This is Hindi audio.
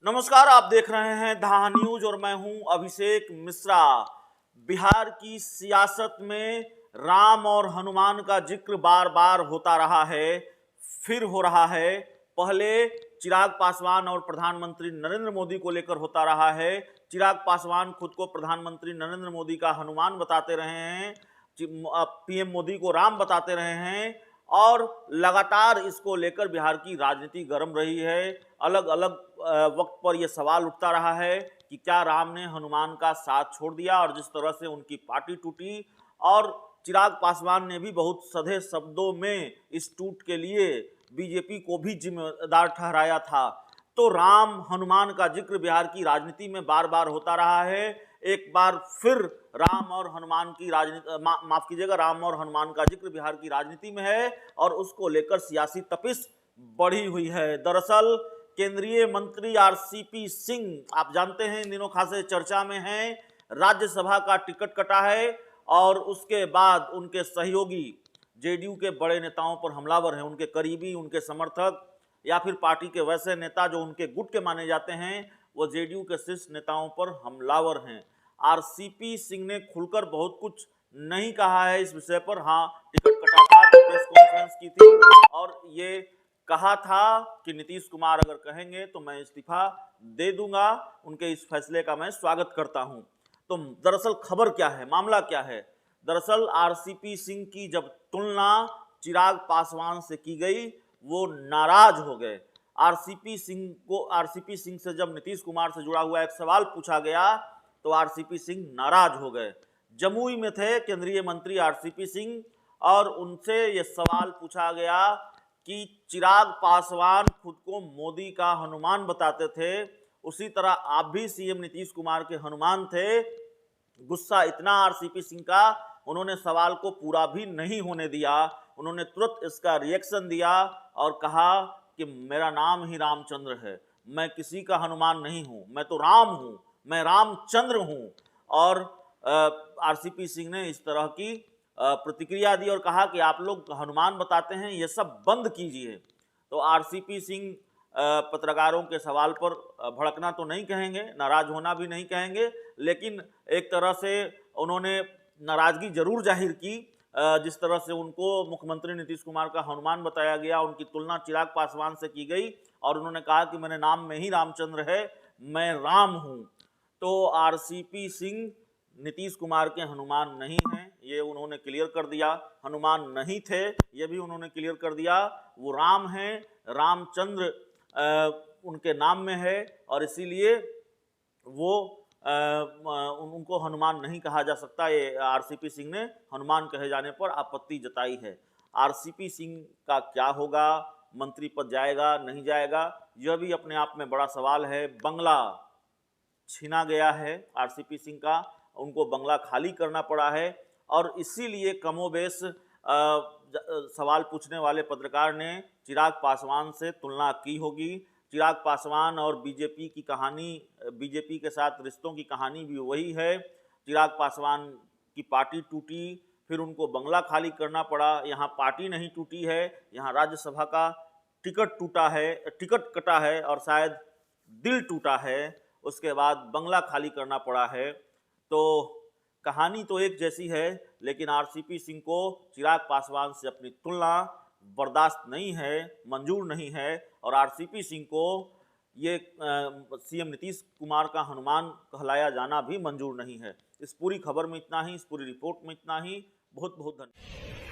नमस्कार, आप देख रहे हैं धा न्यूज और मैं हूं अभिषेक मिश्रा। बिहार की सियासत में राम और हनुमान का जिक्र बार बार होता रहा है, फिर हो रहा है। पहले चिराग पासवान और प्रधानमंत्री नरेंद्र मोदी को लेकर होता रहा है। चिराग पासवान खुद को प्रधानमंत्री नरेंद्र मोदी का हनुमान बताते रहे हैं, पीएम मोदी को राम बताते रहे हैं और लगातार इसको लेकर बिहार की राजनीति गर्म रही है। अलग अलग वक्त पर यह सवाल उठता रहा है कि क्या राम ने हनुमान का साथ छोड़ दिया, और जिस तरह से उनकी पार्टी टूटी और चिराग पासवान ने भी बहुत सधे शब्दों में इस टूट के लिए बीजेपी को भी जिम्मेदार ठहराया था। तो राम हनुमान का जिक्र बिहार की राजनीति में बार बार होता रहा है। एक बार फिर राम और हनुमान की राजनीति माफ कीजिएगा, राम और हनुमान का जिक्र बिहार की राजनीति में है और उसको लेकर सियासी तपिश बढ़ी हुई है। दरअसल केंद्रीय मंत्री आरसीपी सिंह, आप जानते हैं, इन दिनों खासे चर्चा में हैं। राज्यसभा का टिकट कटा है और उसके बाद उनके सहयोगी जेडीयू के बड़े नेताओं पर हमलावर हैं। उनके करीबी, उनके समर्थक या फिर पार्टी के वैसे नेता जो उनके गुट के माने जाते हैं, वो जेडीयू के शीर्ष नेताओं पर हमलावर हैं। आरसीपी सिंह ने खुलकर बहुत कुछ नहीं कहा है इस विषय पर। हाँ, टिकट कटा था तो प्रेस कॉन्फ्रेंस की थी और ये कहा था कि नीतीश कुमार अगर कहेंगे तो मैं इस्तीफा दे दूंगा। उनके इस फैसले का मैं स्वागत करता हूं। तो दरअसल खबर क्या है, मामला क्या है? दरअसल आरसीपी सिंह की जब तुलना चिराग पासवान से की गई, वो नाराज हो गए। आरसीपी सिंह से जब नीतीश कुमार से जुड़ा हुआ एक सवाल पूछा गया तो आरसीपी सिंह नाराज हो गए। जमुई में थे केंद्रीय मंत्री आरसीपी सिंह और उनसे यह सवाल पूछा गया कि चिराग पासवान खुद को मोदी का हनुमान बताते थे, उसी तरह आप भी सीएम नीतीश कुमार के हनुमान थे। गुस्सा इतना आरसीपी सिंह का, उन्होंने सवाल को पूरा भी नहीं होने दिया। उन्होंने तुरंत इसका रिएक्शन दिया और कहा कि मेरा नाम ही रामचंद्र है, मैं किसी का हनुमान नहीं हूं, मैं तो राम हूं, मैं रामचंद्र हूं। और आरसीपी सिंह ने इस तरह की प्रतिक्रिया दी और कहा कि आप लोग हनुमान बताते हैं, ये सब बंद कीजिए। तो आरसीपी सिंह पत्रकारों के सवाल पर भड़कना तो नहीं कहेंगे, नाराज होना भी नहीं कहेंगे, लेकिन एक तरह से उन्होंने नाराजगी जरूर जाहिर की। जिस तरह से उनको मुख्यमंत्री नीतीश कुमार का हनुमान बताया गया, उनकी तुलना चिराग पासवान से की गई और उन्होंने कहा कि मेरे नाम में ही रामचंद्र है, मैं राम हूं। तो आरसीपी सिंह नीतीश कुमार के हनुमान नहीं हैं, ये उन्होंने क्लियर कर दिया। हनुमान नहीं थे, ये भी उन्होंने क्लियर कर दिया। वो राम हैं, रामचंद्र उनके नाम में है और इसीलिए वो उनको हनुमान नहीं कहा जा सकता। ये आरसीपी सिंह ने हनुमान कहे जाने पर आपत्ति जताई है। आरसीपी सिंह का क्या होगा, मंत्री पद जाएगा नहीं जाएगा, यह भी अपने आप में बड़ा सवाल है। बंगला छीना गया है आरसीपी सिंह का, उनको बंगला खाली करना पड़ा है और इसीलिए कमोबेश सवाल पूछने वाले पत्रकार ने चिराग पासवान से तुलना की होगी। चिराग पासवान और बीजेपी की कहानी, बीजेपी के साथ रिश्तों की कहानी भी वही है। चिराग पासवान की पार्टी टूटी, फिर उनको बंगला खाली करना पड़ा। यहाँ पार्टी नहीं टूटी है, यहाँ राज्यसभा का टिकट टूटा है, टिकट कटा है और शायद दिल टूटा है, उसके बाद बंगला खाली करना पड़ा है। तो कहानी तो एक जैसी है, लेकिन आरसीपी सिंह को चिराग पासवान से अपनी तुलना बर्दाश्त नहीं है, मंजूर नहीं है और आरसीपी सिंह को ये सीएम नीतीश कुमार का हनुमान कहलाया जाना भी मंजूर नहीं है। इस पूरी खबर में इतना ही, इस पूरी रिपोर्ट में इतना ही। बहुत बहुत धन्यवाद।